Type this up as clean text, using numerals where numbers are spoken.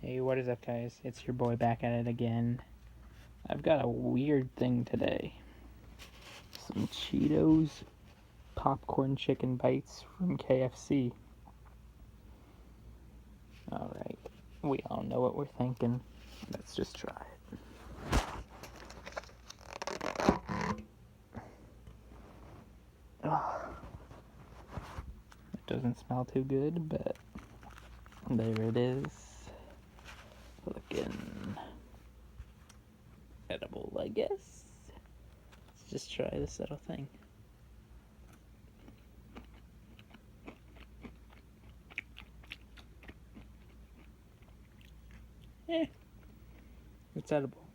Hey, what is up, guys? It's your boy back at it again. I've got a weird thing today. Some Cheetos popcorn chicken bites from KFC. Alright, we all know what we're thinking. Let's just try it. Oh, it doesn't smell too good, but there it is. Looking edible, I guess. Let's just try this little thing. It's edible.